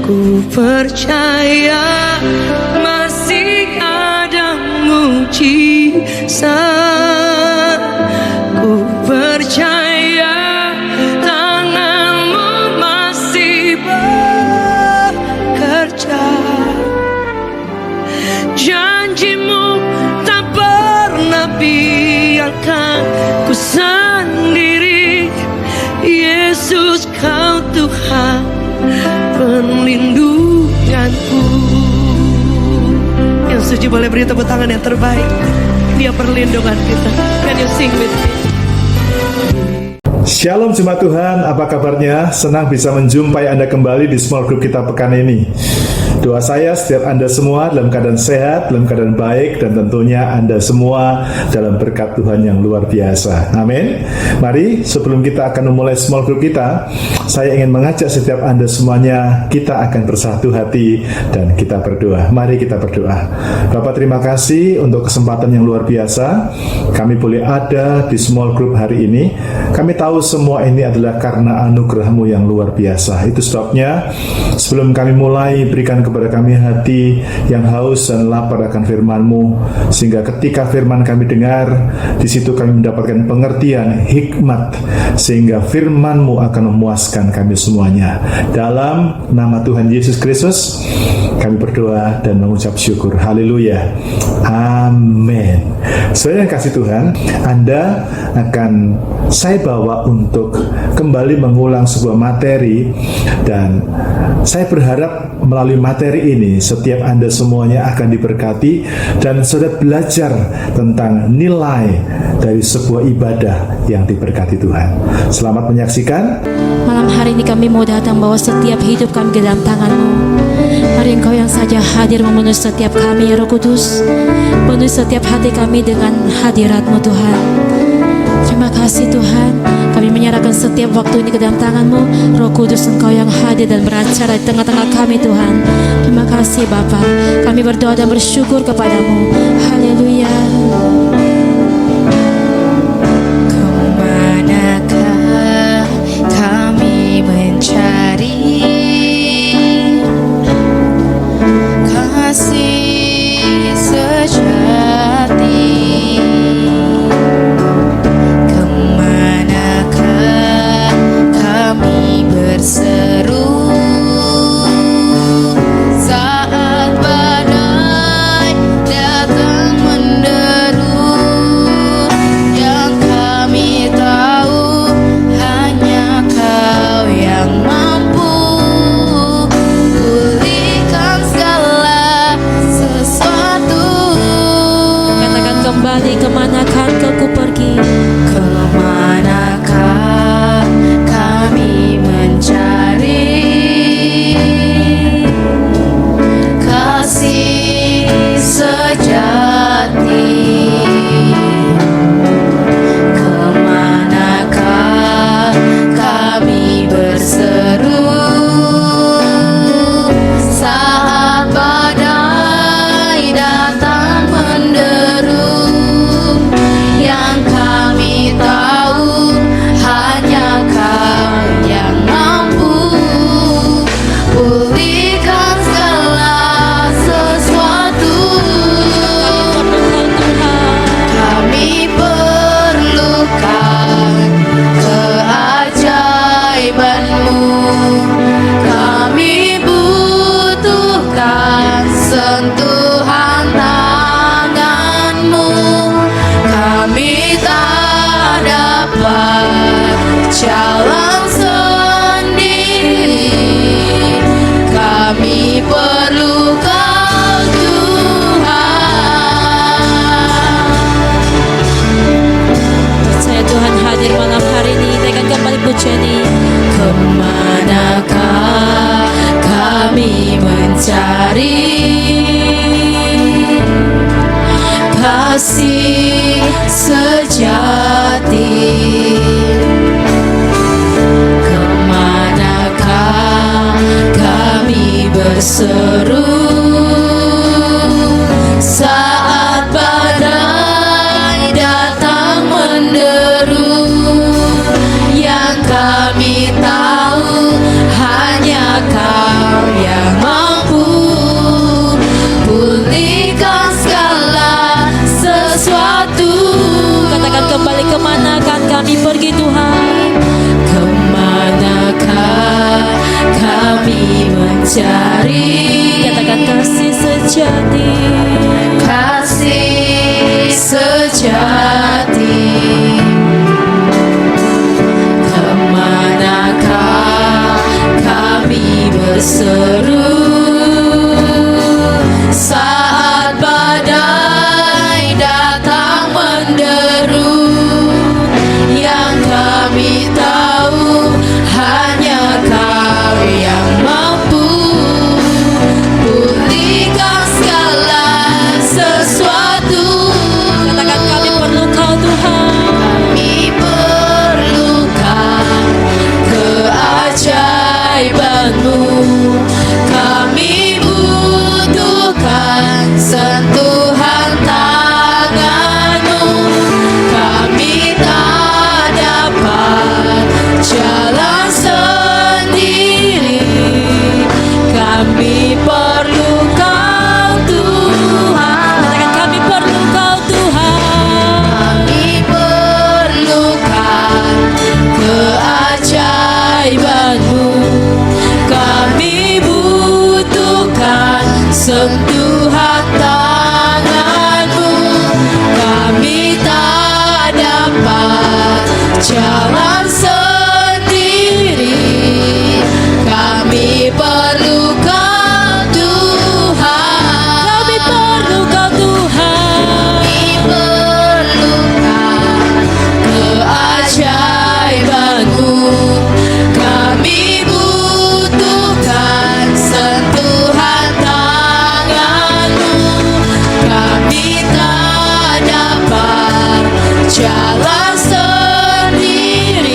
Ku percaya masih ada mujizat. Ku percaya tangan-Mu masih bekerja. Janji-Mu tak pernah biarkan ku sendiri. Yesus, Kau Tuhan perlindunganku. Yang setuju boleh beri tepuk tangan yang terbaik. Dia perlindungan kita. Can you sing with me? Shalom jemaat Tuhan, apa kabarnya? Senang bisa menjumpai Anda kembali di small group kita pekan ini. Doa saya setiap Anda semua dalam keadaan sehat, dalam keadaan baik, dan tentunya Anda semua dalam berkat Tuhan yang luar biasa. Amin. Mari sebelum kita akan memulai small group kita, saya ingin mengajak setiap Anda semuanya, kita akan bersatu hati dan kita berdoa. Mari kita berdoa. Bapak, terima kasih untuk kesempatan yang luar biasa. Kami boleh ada di small group hari ini. Kami tahu semua ini adalah karena anugerah-Mu yang luar biasa. Itu sebabnya sebelum kami mulai, berikan kepada kami hati yang haus dan lapar akan firman-Mu, sehingga ketika firman kami dengar, di situ kami mendapatkan pengertian, hikmat, sehingga firman-Mu akan memuaskan kami semuanya. Dalam nama Tuhan Yesus Kristus kami berdoa dan mengucap syukur. Haleluya. Amin. Saudara yang kasih Tuhan, Anda akan saya bawa untuk kembali mengulang sebuah materi, dan saya berharap melalui materi ini setiap Anda semuanya akan diberkati dan saudara belajar tentang nilai dari sebuah ibadah yang diberkati Tuhan. Selamat menyaksikan. Malam hari ini kami mau datang bawa setiap hidup kami ke dalam tangan-Mu. Mari Engkau yang saja hadir memenuhi setiap kami, ya Roh Kudus. Penuhi setiap hati kami dengan hadirat-Mu Tuhan. Terima kasih Tuhan. Kami menyerahkan setiap waktu ini ke dalam tangan-Mu. Roh Kudus, Engkau yang hadir dan beracara di tengah-tengah kami Tuhan. Terima kasih Bapa. Kami berdoa dan bersyukur kepadamu. Haleluya. Kemanakah kami mencari kasih sejati? Berseru saat badai datang menderu, yang kami tahu hanya Kau yang mampu pulihkan segala sesuatu. Katakan kembali, kemanakah Engkau ku pergi? Kemanakah kami mencari kasih sejati? Kemanakah kami berseru saat badai datang menderu, yang kami tahu hanya Kau yang mampu pulihkan segala sesuatu. Kami perlukan keajaiban-Mu. Kami butuhkan sentuhan tangan-Mu. Kami tak dapat jalan sendiri. Kami perlu Kau Tuhan. Saya Tuhan hadir malam hari ini. Naikkan kembali pujian ini. Kemanakah kami mencari kasih sejati? Kemanakah kami berseru saat badai datang menderu, yang kami tahu hanya Kau yang cari Katakan kasih sejati, kasih sejati. Kemanakah kami berseru saat badai datang menderu? Yang kami tahu hanya Kau yang mampu pulihkan segala sesuatu. katakan kami perlu Kau Tuhan. Kami perlukan keajaiban-Mu. Kami butuhkan sentuhan tangan-Mu. Kami tak dapat jalan sendiri. Kami perlu Kau Tuhan. Katakan kami perlu Kau Tuhan. Kami perlukan keajaiban-Mu. Kami butuhkan sentuhan tangan-Mu. Kami tak dapat jalan sendiri. Kami perlu Kau Tuhan. Kami perlu Kau Tuhan. Kami perlukan keajaiban-Mu. Kami butuhkan sentuhan tangan-Mu. Kami tak dapat jalan sendiri.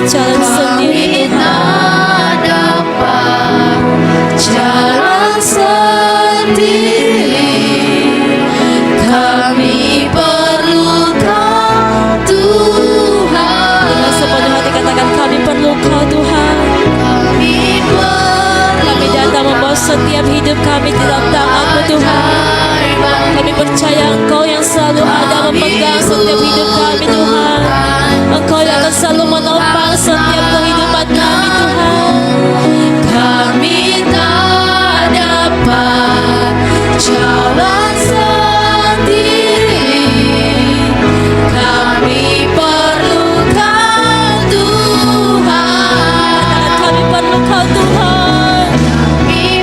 jalan sendiri tak dapat jalan sendiri. Kami perlu Kau Tuhan. Dengan sepenuh hati katakan kami perlu Kau Tuhan. Kami datang membawa setiap hidup kami di dalam tangan-Mu Tuhan. Kami percaya Engkau yang selalu ada memegang setiap hidup kami Tuhan. Engkau yang akan selalu menopang setiap kehidupan kami Tuhan. Kami tak dapat jalan sendiri. Kami perlu Kau Tuhan. Kami perlu Kau Tuhan. Kami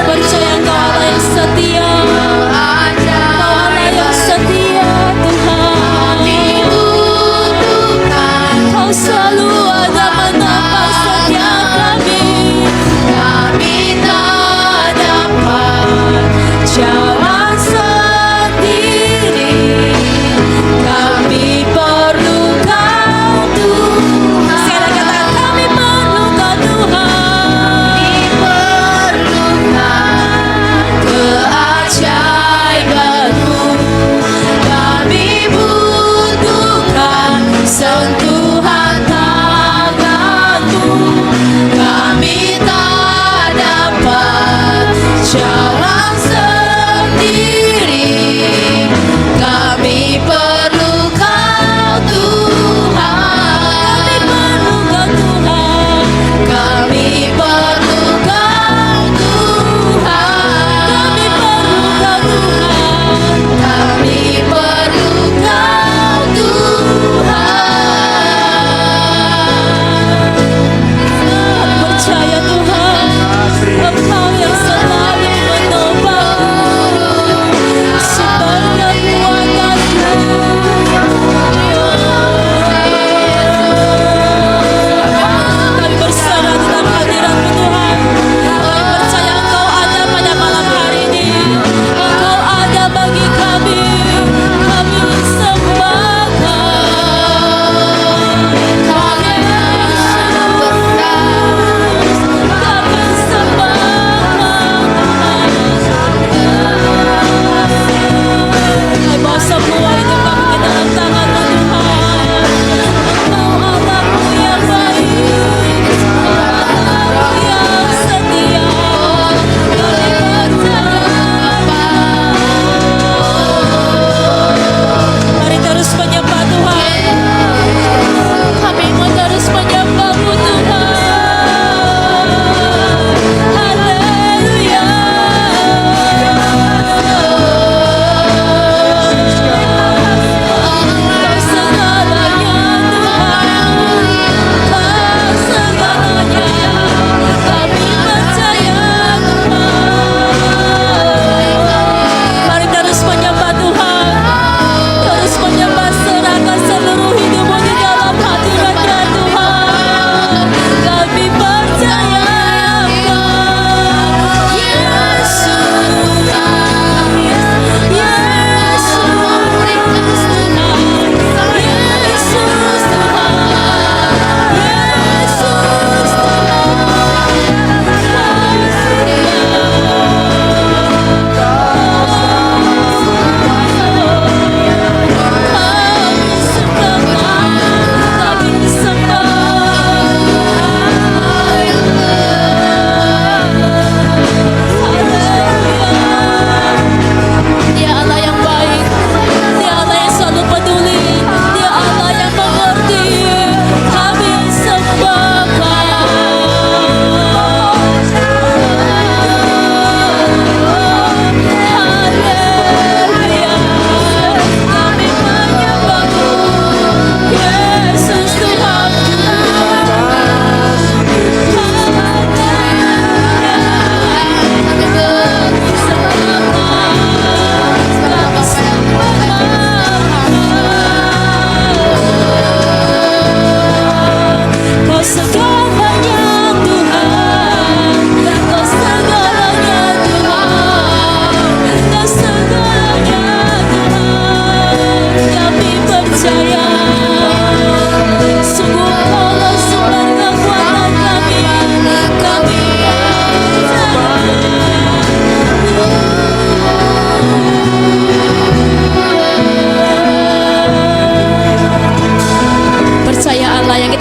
Percaya Engkau Allah yang setia. Engkau Allah yang setia Tuhan. butuhkan Kau selalu ada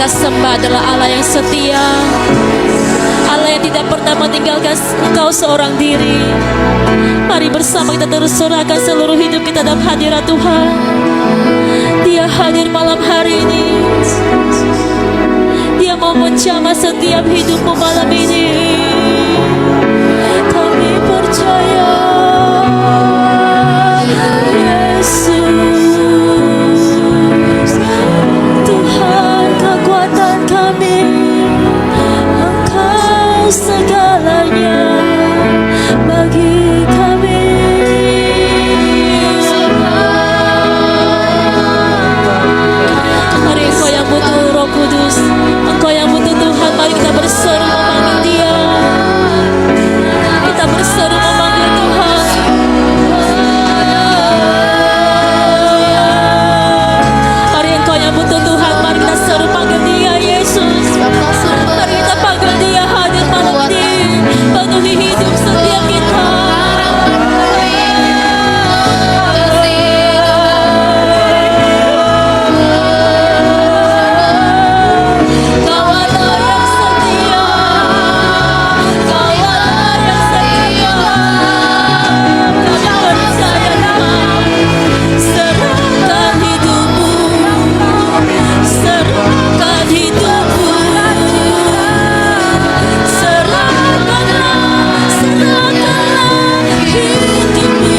kita sembah adalah Allah yang setia, Allah yang tidak pernah meninggalkan Engkau seorang diri. Mari bersama kita terus serahkan seluruh hidup kita dalam hadirat Tuhan. Dia hadir malam hari ini. Dia mau menjamah setiap hidupmu malam ini. Kami percaya Yesus, Tuhan kekuatan kami, Engkau segalanya bagi kami. Mari Engkau yang butuh Roh Kudus, Engkau yang butuh Tuhan, mari kita berseru memanggil Dia. Kita berseru memanggil Tuhan. Mari Engkau yang butuh Tuhan, mari kita seru panggil Dia, Yesus. Mari kita panggil Dia hadir malam ini, penuhi hidup setiap kita. Kau Allah yang setia, Kau Allah yang setia. Kami percaya serahkan hidupmu, serahkan hidupmu, serahkanlah hidupmu.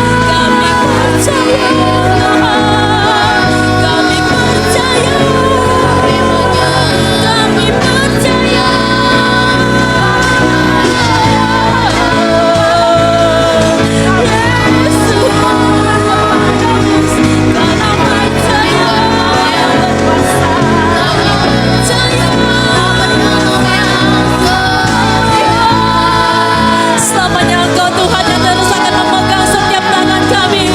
Kami percaya Tuhan, kami percaya, kami percaya. Yesus, karena percaya, selamanya Engkau Tuhan yang terus akan memegang setiap tangan kami.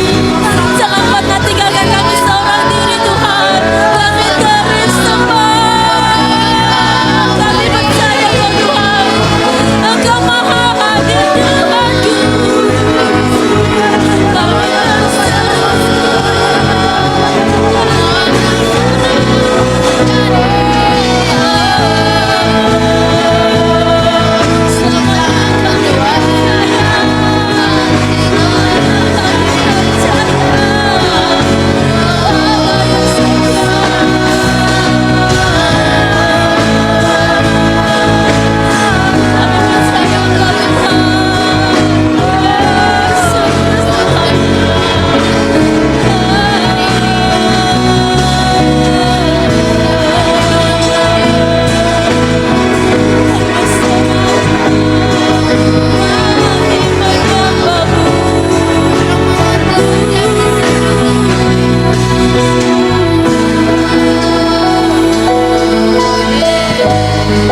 Jangan pernah tinggalkan kami seorang diri Tuhan. Kami terus sembah, kami percaya Kau Tuhan, Engkau maha hadir Tuhanku. Kami terus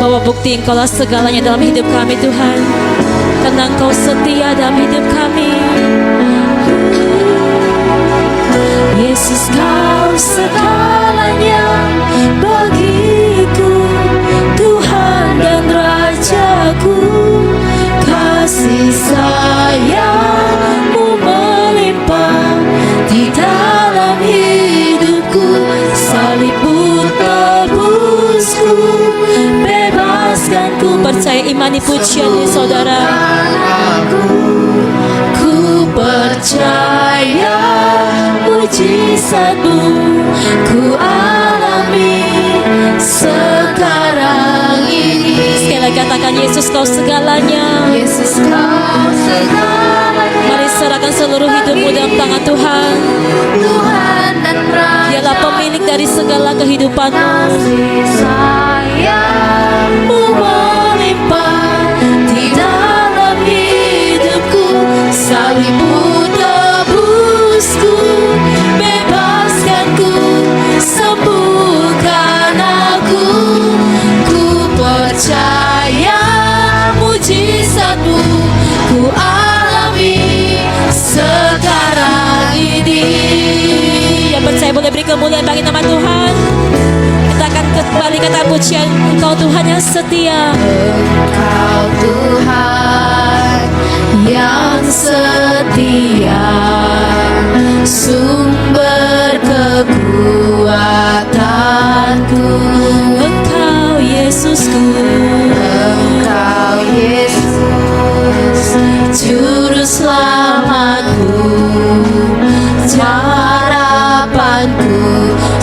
bahwa bukti Engkaulah segalanya dalam hidup kami Tuhan, karena Engkau setia dalam hidup kami. Yesus, Kau segalanya bagiku, Tuhan dan Rajaku. Kasih sayang-Mu melimpah di dalam hidupku. Salib-Mu tebusku, bebaskanku. Percaya, imani pujian ini saudara. Ku percaya mujizat-Mu ku alami sekarang ini. Sekali lagi katakan, Yesus Kau segalanya. Yesus, Kau segalanya. Mari serahkan seluruh hidupmu dalam tangan Tuhan. Tuhan dan Raja, Dialah pemilik dari segala kehidupanmu. kasih sayang-Mu melimpah di dalam hidupku. Salib-Mu tebusku, bebaskanku, sembuhkan aku. Ku percaya mujizat-Mu ku alami sekarang ini. Yang percaya boleh beri kemuliaan bagi nama Tuhan. Kita akan kembali kata pujian, Engkau Tuhan yang setia. Engkau Tuhan yang setia, sumber kekuatan.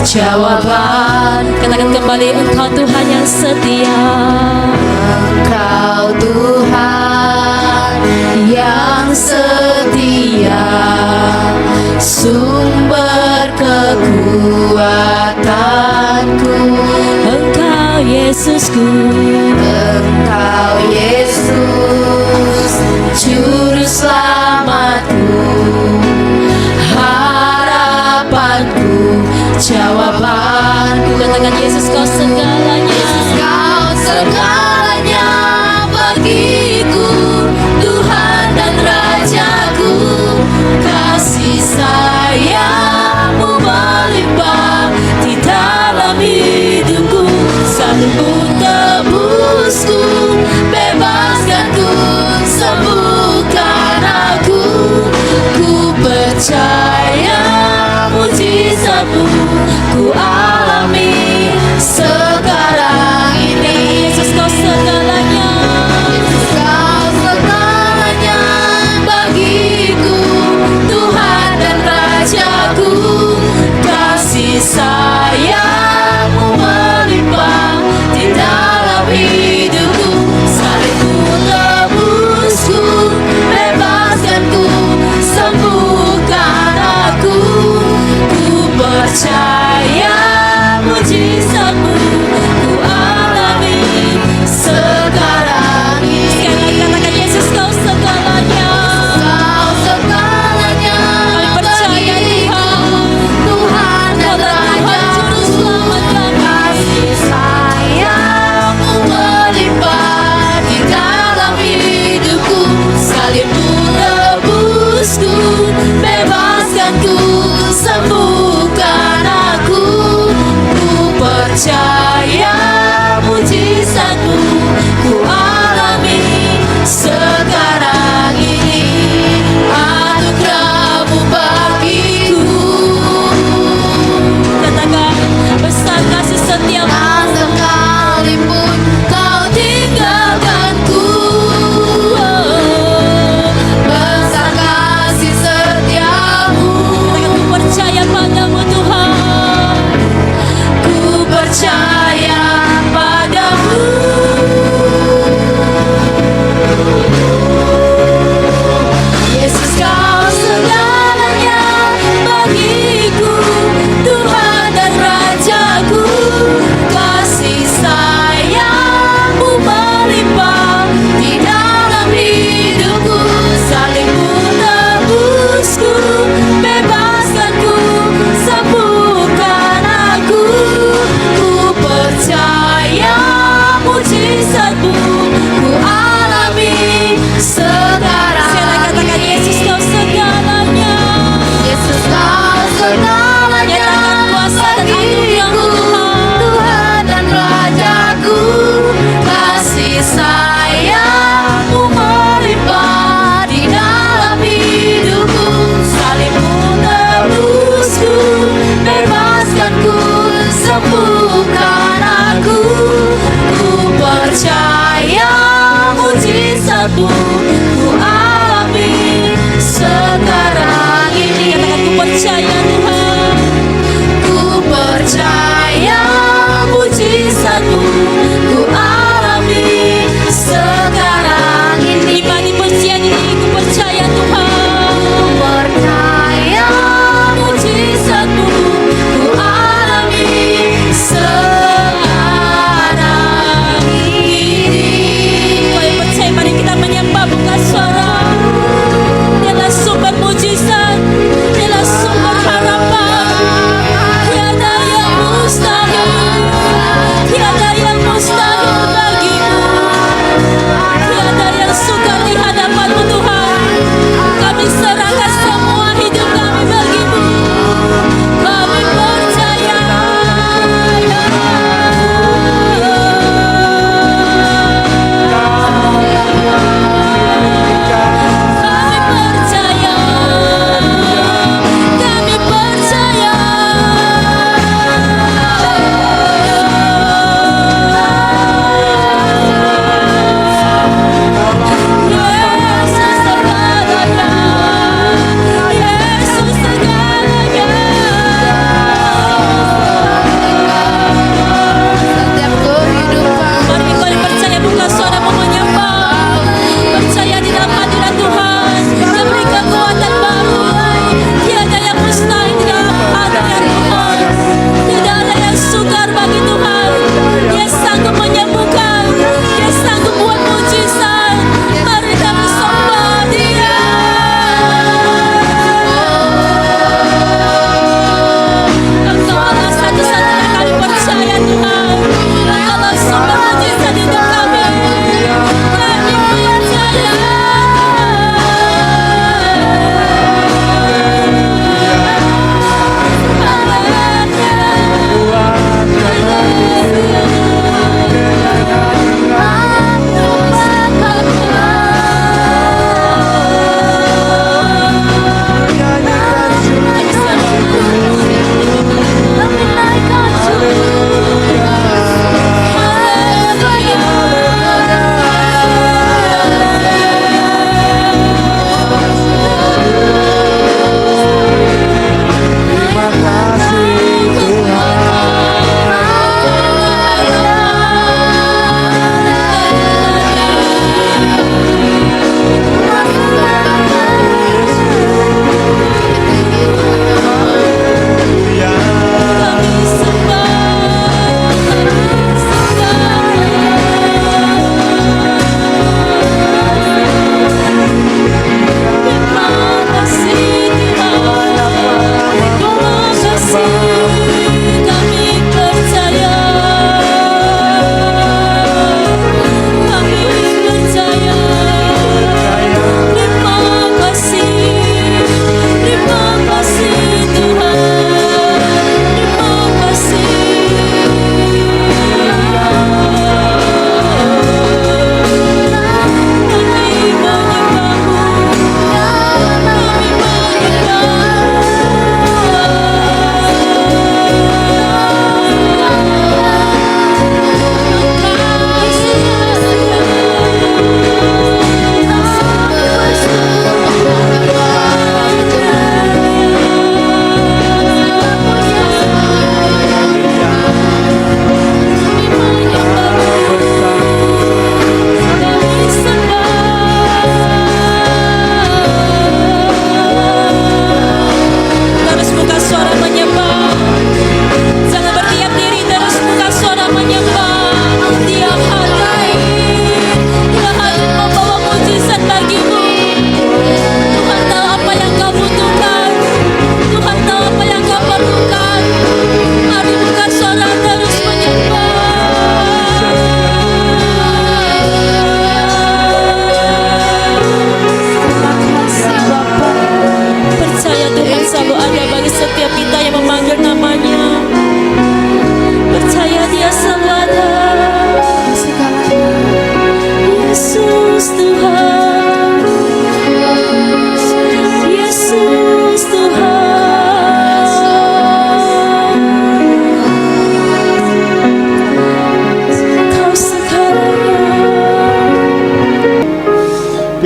jawaban. Katakan kembali, Engkau Tuhan yang setia. Engkau Tuhan yang setia, sumber kekuatanku. Engkau Yesusku, Engkau Yesus, juru selamatku, harapanku, jawabanku. katakan Yesus kau segalanya. Yesus kau segalanya bagiku, Tuhan dan Rajaku. Kasih sayang-Mu melimpah di dalam hidupku. Salibmu tebusku, bebaskanku, sembuhkan aku. Ku percaya mujizat-Mu ku alami sekarang ini. Yesus kau segalanya. Yesus kau segalanya bagiku, Tuhan dan Rajaku. Kasih sayang-Mu melimpah di dalam hidupku. Salibmu tebusku, bebaskanku, sembuhkan aku. Ku percaya mujizat-Mu ku alami sekarang ini. Sekali lagi katakan Yesus kau segalanya. Kau segalanya percaya bagiku, Tuhan dan Rajaku. Kasih sayang-Mu melimpah di dalam hidupku. Salibmu tebusku, bebaskanku, sembuhkan aku. Ku percaya mujizat-Mu ku alami sekarang ini. Anugerah-Mu bagiku, Katakan besar kasih setiamu. sekalipun Kau tinggalkanku. Besar kasih setia-Mu. Katakan ku percaya padamu Tuhan. Ku percaya padamu. Yesus kau segalanya bagiku, Tuhan dan Rajaku. Kasih sayang-Mu melimpah di dalam hidupku. Salibmu tebusku, bebaskanku, sembuhkan aku. Ku percaya mujizat-Mu ku alami sekarang. Sekali lagi katakan Yesus kau segalanya. Yesus kau segalanya Nyatakan kuasa dan anugerah-Mu, Tuhan. Tuhan dan Rajaku. Kasih sayang-Mu melimpah di dalam hidupku. Salibmu tebusku, bebaskanku, sembuhkan aku. Ku percaya mujizat-Mu ku alami sekarang ini. Katakan ku percaya Tuhan. Ku percaya mujizat-Mu ku alami sekarang ini. Imani pujian ini ku percaya Tuhan. Ku percaya mujizat-Mu ku alami sekarang ini. Kau yang percaya, mari kita menyembah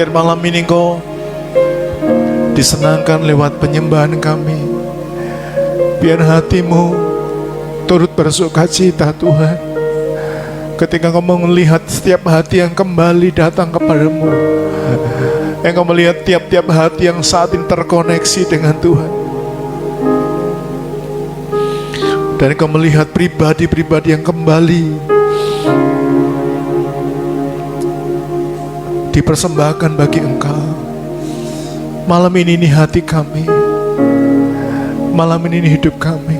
Biar malam ini Engkau disenangkan lewat penyembahan kami. Biar hatimu turut bersuka cita Tuhan, ketika Engkau melihat setiap hati yang kembali datang kepadamu. Engkau melihat tiap-tiap hati yang saat ini terkoneksi dengan Tuhan. Dan Engkau melihat pribadi-pribadi yang kembali dipersembahkan bagi Engkau. Malam ini hati kami, malam ini hidup kami.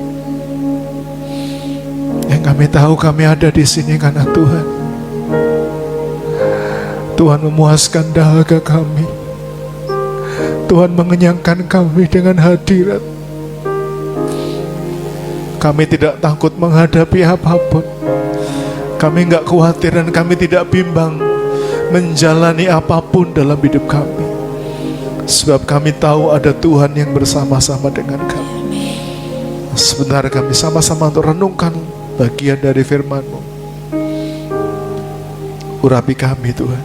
Yang kami tahu kami ada di sini karena Tuhan. Tuhan memuaskan dahaga kami. Tuhan mengenyangkan kami dengan hadirat. Kami tidak takut menghadapi apapun. Kami enggak khawatir dan kami tidak bimbang menjalani apapun dalam hidup kami. Sebab kami tahu ada Tuhan yang bersama-sama dengan kami. Sebentar kami sama-sama untuk renungkan bagian dari firman-Mu. Urapi kami Tuhan.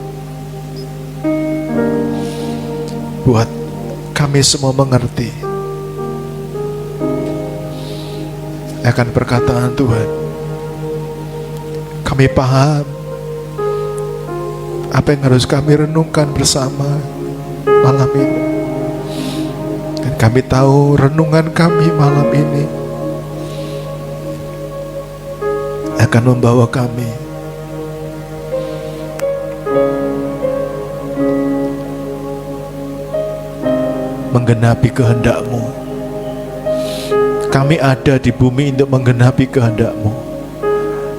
Buat kami semua mengerti akan perkataan Tuhan. Kami paham apa yang harus kami renungkan bersama malam ini. Dan kami tahu renungan kami malam ini akan membawa kami menggenapi kehendak-Mu. Kami ada di bumi untuk menggenapi kehendak-Mu.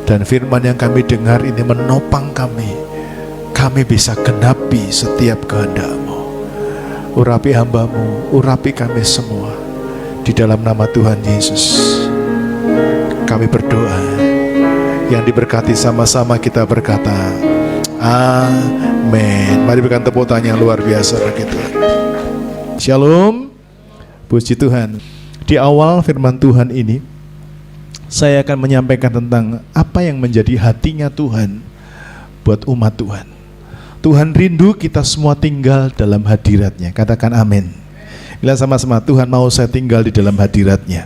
Dan firman yang kami dengar ini menopang kami. Kami bisa genapi setiap kehendak-Mu. Urapi hamba-Mu, urapi kami semua. Di dalam nama Tuhan Yesus kami berdoa. Yang diberkati sama-sama kita berkata amin. Mari berikan tepuk tangan yang luar biasa bagi Tuhan. Shalom. Puji Tuhan. Di awal firman Tuhan ini saya akan menyampaikan tentang apa yang menjadi hatinya Tuhan buat umat Tuhan. Tuhan rindu kita semua tinggal dalam hadirat-Nya. Katakan amin. Bilang sama-sama, Tuhan mau saya tinggal di dalam hadirat-Nya.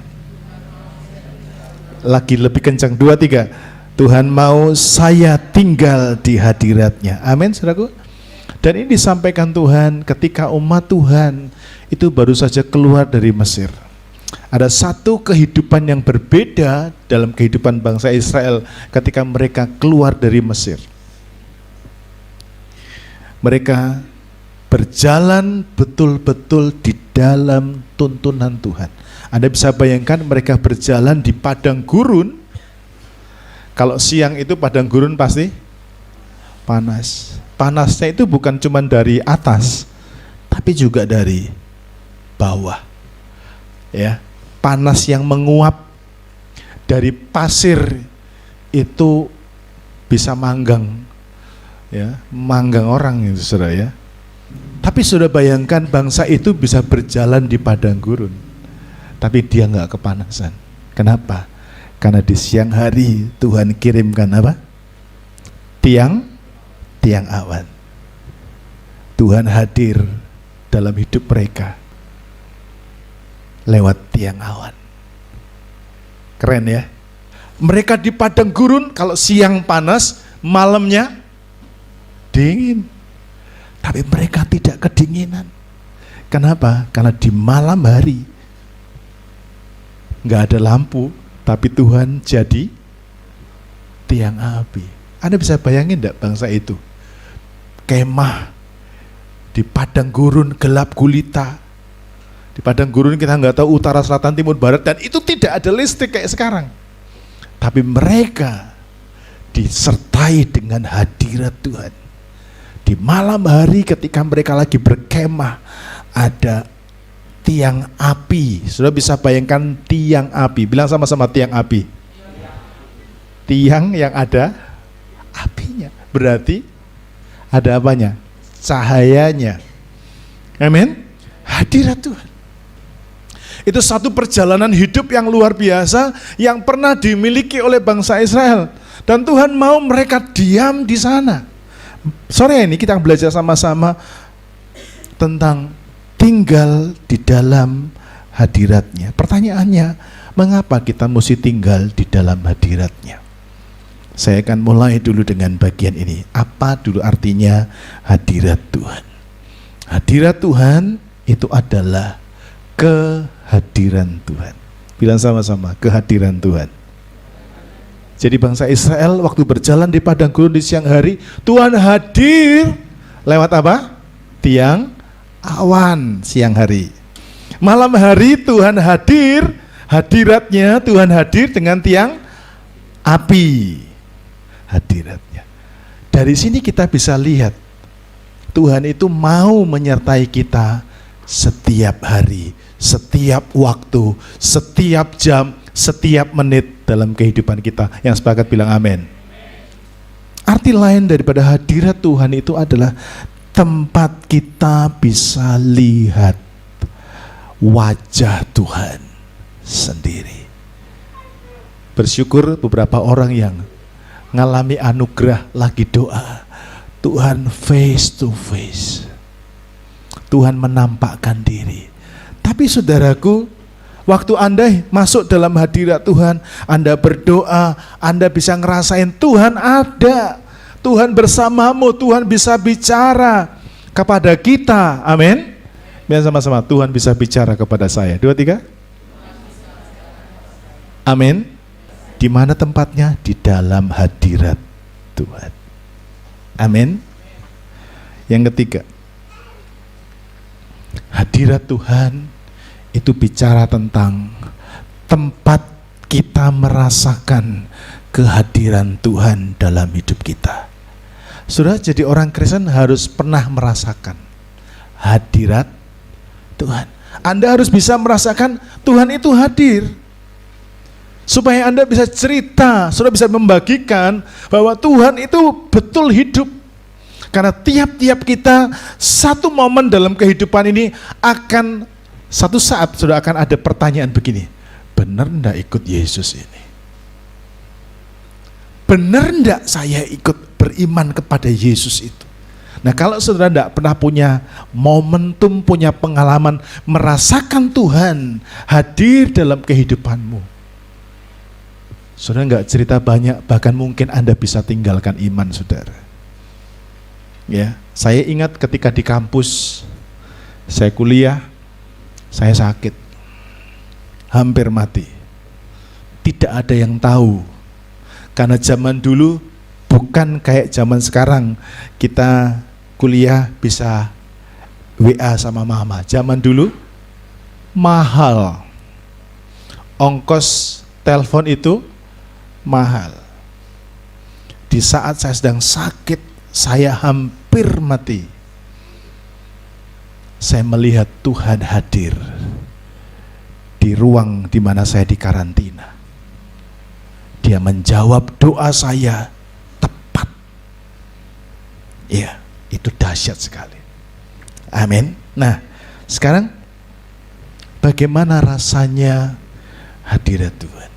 Lagi lebih kencang, 2, 3. Tuhan mau saya tinggal di hadirat-Nya. Amin, saudaraku. Dan ini disampaikan Tuhan ketika umat Tuhan itu baru saja keluar dari Mesir. Ada satu kehidupan yang berbeda dalam kehidupan bangsa Israel ketika mereka keluar dari Mesir. Mereka berjalan betul-betul di dalam tuntunan Tuhan. Anda bisa bayangkan mereka berjalan di padang gurun. Kalau siang itu padang gurun pasti panas. Panasnya itu bukan cuma dari atas, tapi juga dari bawah. Ya, panas yang menguap dari pasir itu bisa manggang. Ya, manggang orang itu saudara ya. Tapi sudah bayangkan bangsa itu bisa berjalan di padang gurun, tapi dia nggak kepanasan. Kenapa? Karena di siang hari Tuhan kirimkan apa? Tiang awan. Tuhan hadir dalam hidup mereka lewat tiang awan. Keren ya. Mereka di padang gurun, kalau siang panas, malamnya dingin. Tapi mereka tidak kedinginan. Kenapa? Karena di malam hari nggak ada lampu, tapi Tuhan jadi tiang api. Anda bisa bayangin enggak bangsa itu? Kemah di padang gurun gelap gulita. Di padang gurun kita nggak tahu utara, selatan, timur, barat, dan itu tidak ada listrik kayak sekarang. Tapi mereka disertai dengan hadirat Tuhan. Di malam hari ketika mereka lagi berkemah, ada tiang api. Sudah bisa bayangkan tiang api. Bilang sama-sama, tiang api. Tiang yang ada apinya. Berarti ada apanya? Cahayanya. Amin. Hadirat Tuhan. Itu satu perjalanan hidup yang luar biasa yang pernah dimiliki oleh bangsa Israel. Dan Tuhan mau mereka diam di sana. Sore ini kita belajar sama-sama tentang tinggal di dalam hadiratnya. Pertanyaannya, mengapa kita mesti tinggal di dalam hadiratnya? Saya akan mulai dulu dengan bagian ini. Apa dulu artinya hadirat Tuhan? Hadirat Tuhan itu adalah kehadiran Tuhan. Bilang sama-sama, kehadiran Tuhan. Jadi bangsa Israel waktu berjalan di padang gurun di siang hari, Tuhan hadir lewat apa? Tiang awan siang hari. Malam hari Tuhan hadir, hadiratnya Tuhan hadir dengan tiang api. Hadiratnya. Dari sini kita bisa lihat Tuhan itu mau menyertai kita setiap hari, setiap waktu, setiap jam, setiap menit dalam kehidupan kita. Yang sepakat bilang amin. Arti lain daripada hadirat Tuhan itu adalah tempat kita bisa lihat wajah Tuhan sendiri. Bersyukur beberapa orang yang ngalami anugerah lagi doa, Tuhan face to face, Tuhan menampakkan diri. Tapi saudaraku, waktu Anda masuk dalam hadirat Tuhan, Anda berdoa, Anda bisa ngerasain Tuhan ada, Tuhan bersamamu, Tuhan bisa bicara kepada kita. Amin. Biar sama-sama, Tuhan bisa bicara kepada saya. 2, 3. Amin. Di mana tempatnya? Di dalam hadirat Tuhan. Amin. Yang ketiga, hadirat Tuhan itu bicara tentang tempat kita merasakan kehadiran Tuhan dalam hidup kita. Saudara, jadi orang Kristen harus pernah merasakan hadirat Tuhan. Anda harus bisa merasakan Tuhan itu hadir. Supaya Anda bisa cerita, saudara bisa membagikan bahwa Tuhan itu betul hidup. Karena tiap-tiap kita satu momen dalam kehidupan ini akan satu saat sudah akan ada pertanyaan begini, benar enggak ikut Yesus ini? Benar enggak saya ikut beriman kepada Yesus itu? Nah, kalau saudara enggak pernah punya momentum, punya pengalaman merasakan Tuhan hadir dalam kehidupanmu, saudara enggak cerita banyak, bahkan mungkin Anda bisa tinggalkan iman saudara. Ya, saya ingat ketika di kampus, saya kuliah, saya sakit, hampir mati. Tidak ada yang tahu, karena zaman dulu bukan kayak zaman sekarang, kita kuliah bisa WA sama mama. Zaman dulu mahal, ongkos telepon itu mahal. Di saat saya sedang sakit, saya hampir mati, saya melihat Tuhan hadir di ruang di mana saya dikarantina. Dia menjawab doa saya tepat. Ya, itu dahsyat sekali. Amin. Nah, sekarang bagaimana rasanya hadirat Tuhan?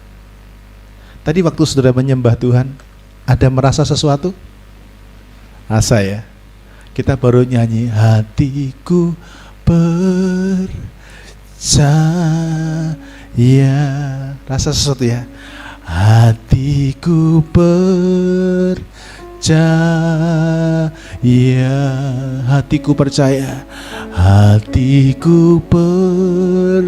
Tadi waktu saudara menyembah Tuhan, ada merasa sesuatu? Asa ya, kita baru nyanyi hatiku percaya, rasa sesuatu ya, hatiku percaya, hatiku percaya, hatiku percaya,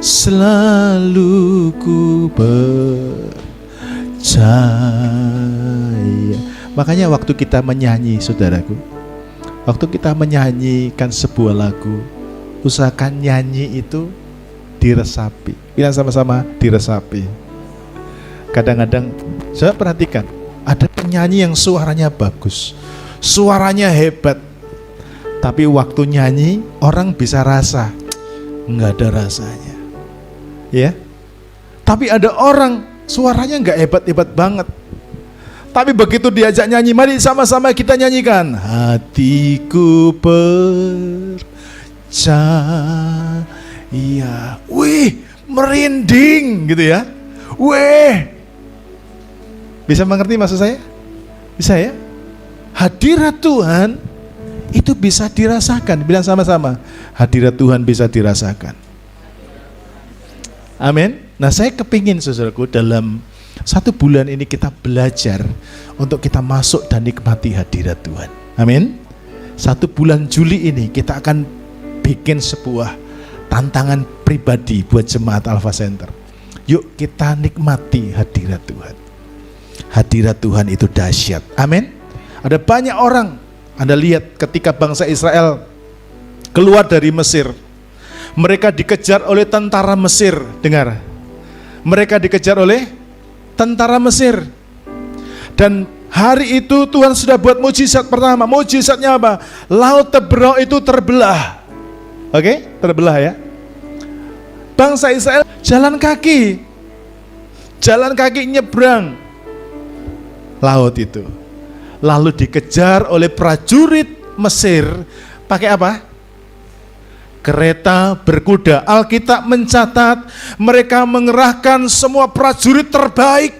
selalu ku percaya. Makanya waktu kita menyanyi, saudaraku, waktu kita menyanyikan sebuah lagu, usahakan nyanyi itu diresapi. Bilang sama-sama, diresapi. Kadang-kadang saya perhatikan, ada penyanyi yang suaranya bagus, suaranya hebat, tapi waktu nyanyi orang bisa rasa nggak ada rasanya, ya. Tapi ada orang suaranya nggak hebat-hebat banget, tapi begitu diajak nyanyi, mari sama-sama kita nyanyikan, hatiku percaya, wih, merinding gitu ya, wih. Bisa mengerti maksud saya? Bisa ya? hadirat Tuhan itu bisa dirasakan. Bilang sama-sama, hadirat Tuhan bisa dirasakan. Amin. Nah, saya kepingin saudaraku dalam 1 bulan ini kita belajar untuk kita masuk dan nikmati hadirat Tuhan. Amin. 1 bulan Juli ini kita akan bikin sebuah tantangan pribadi buat jemaat Alpha Center. Yuk kita nikmati hadirat Tuhan. Hadirat Tuhan itu dahsyat. Amin. Ada banyak orang, Anda lihat ketika bangsa Israel keluar dari Mesir, mereka dikejar oleh tentara Mesir. Dengar, mereka dikejar oleh tentara Mesir. Dan hari itu Tuhan sudah buat mujizat pertama. Mujizatnya apa? Laut Teberau itu terbelah. Oke, terbelah ya. Bangsa Israel jalan kaki nyebrang laut itu. Lalu dikejar oleh prajurit Mesir pakai apa? Kereta berkuda. Alkitab mencatat mereka mengerahkan semua prajurit terbaik.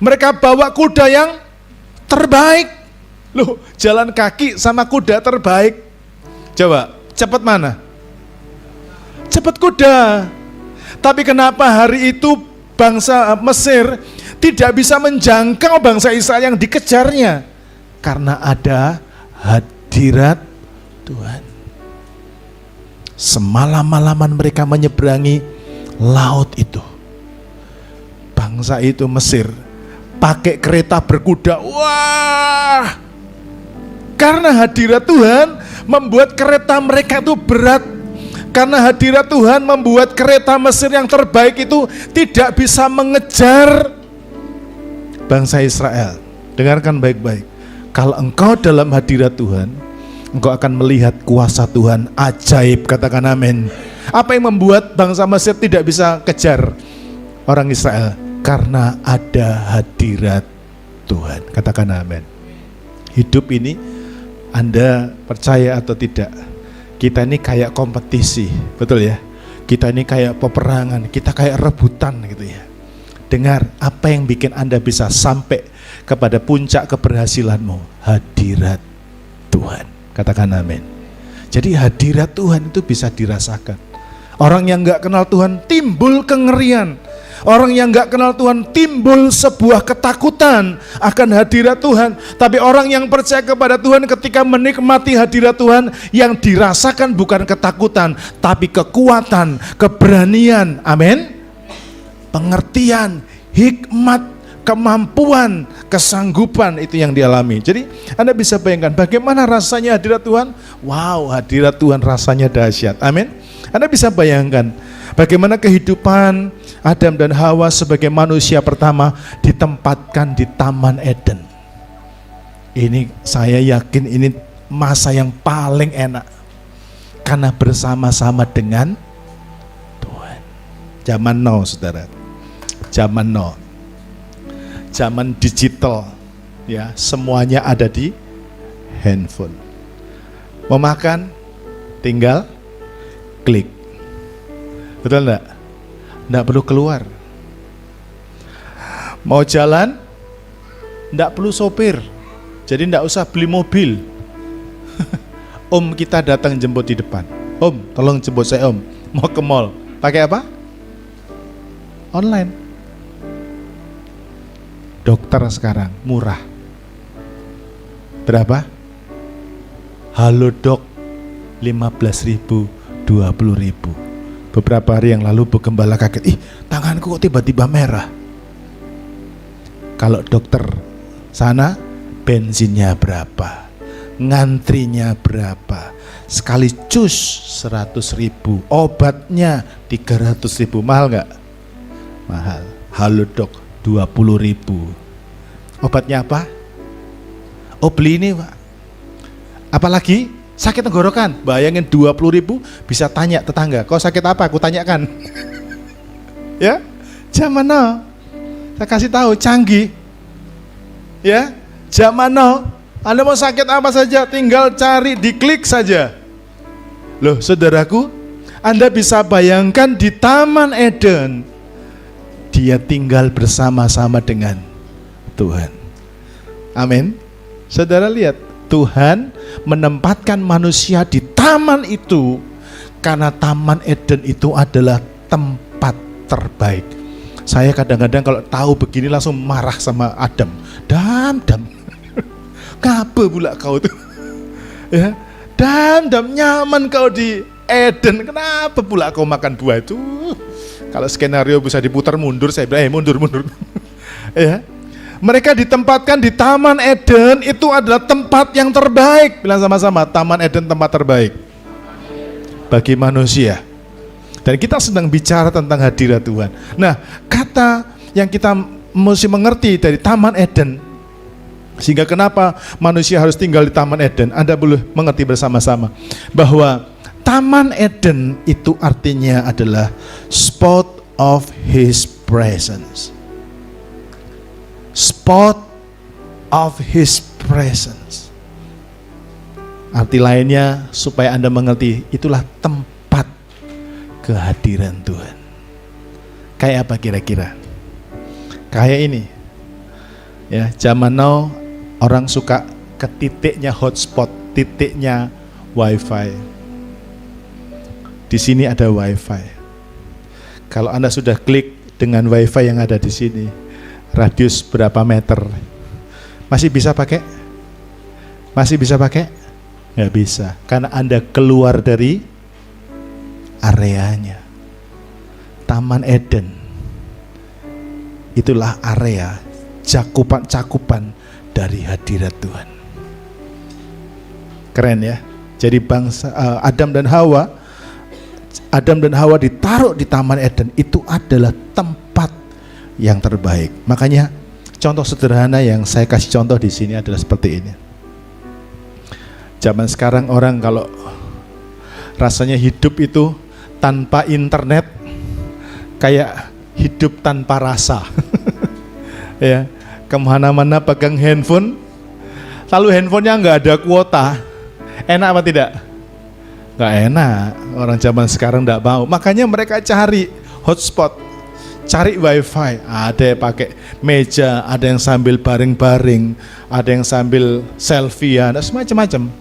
Mereka bawa kuda yang terbaik. Loh, jalan kaki sama kuda terbaik. Coba, cepat mana? Cepat kuda. Tapi kenapa hari itu bangsa Mesir tidak bisa menjangkau bangsa Israel yang dikejarnya? Karena ada hadirat Tuhan. Semalam-malaman mereka menyeberangi laut itu. Bangsa itu Mesir pakai kereta berkuda. Wah! Karena hadirat Tuhan membuat kereta mereka itu berat. Karena hadirat Tuhan membuat kereta Mesir yang terbaik itu tidak bisa mengejar bangsa Israel. Dengarkan baik-baik. Kalau engkau dalam hadirat Tuhan, engkau akan melihat kuasa Tuhan ajaib. Katakan amin. Apa yang membuat bangsa Mesir tidak bisa kejar orang Israel? Karena ada hadirat Tuhan. Katakan amin. Hidup ini, Anda percaya atau tidak, kita ini kayak kompetisi, betul ya? Kita ini kayak peperangan, kita kayak rebutan gitu ya. Dengar, apa yang bikin Anda bisa sampai kepada puncak keberhasilanmu? Hadirat Tuhan. Katakan amin. Jadi hadirat Tuhan itu bisa dirasakan. Orang yang gak kenal Tuhan timbul kengerian. Orang yang gak kenal Tuhan timbul sebuah ketakutan akan hadirat Tuhan. Tapi orang yang percaya kepada Tuhan ketika menikmati hadirat Tuhan, yang dirasakan bukan ketakutan, tapi kekuatan, keberanian, amin, pengertian, hikmat, kemampuan, kesanggupan, itu yang dialami. Jadi Anda bisa bayangkan bagaimana rasanya hadirat Tuhan. Wow, hadirat Tuhan rasanya dahsyat, amin. Anda bisa bayangkan bagaimana kehidupan Adam dan Hawa sebagai manusia pertama ditempatkan di Taman Eden. Ini saya yakin ini masa yang paling enak karena bersama-sama dengan Tuhan. Zaman now, saudara. Zaman now. Zaman digital, ya, semuanya ada di handphone. Mau makan, tinggal klik. Betul enggak? Enggak perlu keluar. Mau jalan, enggak perlu sopir. Jadi enggak usah beli mobil. Om kita datang jemput di depan. Om, tolong jemput saya om. Mau ke mall. Pakai apa? Online. Dokter sekarang murah. Berapa? Halo dok, 15.000, 20.000. Beberapa hari yang lalu Bu Gembala kaget, ih tanganku kok tiba-tiba merah. Kalau dokter sana, bensinnya berapa, ngantrinya berapa, sekali cus 100.000, obatnya 300.000, mahal nggak? Mahal. Halo dok, 20.000. Obatnya apa? Oh beli ini pak. Apalagi sakit tenggorokan, bayangin 20.000 bisa tanya tetangga, kau sakit apa? Aku tanyakan. Ya, zaman now, saya kasih tahu canggih. Ya, zaman now, Anda mau sakit apa saja, tinggal cari, diklik saja. Loh, saudaraku, Anda bisa bayangkan di Taman Eden, dia tinggal bersama-sama dengan Tuhan. Amin. Saudara lihat, Tuhan menempatkan manusia di taman itu karena taman Eden itu adalah tempat terbaik. Saya kadang-kadang kalau tahu begini langsung marah sama Adam. Dam. Ngapa pula kau tuh? Ya, Dam, nyaman kau di Eden. Kenapa pula kau makan buah itu? Kalau skenario bisa diputar mundur, saya bilang mundur. Ya. Mereka ditempatkan di Taman Eden, itu adalah tempat yang terbaik. Bilang sama-sama, Taman Eden tempat terbaik bagi manusia. Dan kita sedang bicara tentang hadirat Tuhan. Nah, kata yang kita mesti mengerti dari Taman Eden, sehingga kenapa manusia harus tinggal di Taman Eden, Anda boleh mengerti bersama-sama bahwa Taman Eden itu artinya adalah spot of His presence. Spot of His presence. Arti lainnya supaya Anda mengerti, itulah tempat kehadiran Tuhan. Kayak apa kira-kira? Kayak ini. Ya, zaman now orang suka ke titiknya hotspot, titiknya wifi. Di sini ada wifi. Kalau Anda sudah klik dengan wifi yang ada di sini, radius berapa meter, masih bisa pakai? Masih bisa pakai? Nggak bisa, karena Anda keluar dari areanya. Taman Eden itulah area cakupan dari hadirat Tuhan. Keren ya. Jadi bangsa Adam dan Hawa ditaruh di Taman Eden, itu adalah tempat yang terbaik. Makanya contoh sederhana yang saya kasih contoh di sini adalah seperti ini. Zaman sekarang orang kalau rasanya hidup itu tanpa internet kayak hidup tanpa rasa. Ya, kemana-mana pegang handphone, lalu handphonenya nggak ada kuota, enak apa tidak? Nggak enak. Orang zaman sekarang nggak mau. Makanya mereka cari hotspot, cari wifi. Ada yang pakai meja, ada yang sambil baring-baring, ada yang sambil selfie, ada semacam-macam.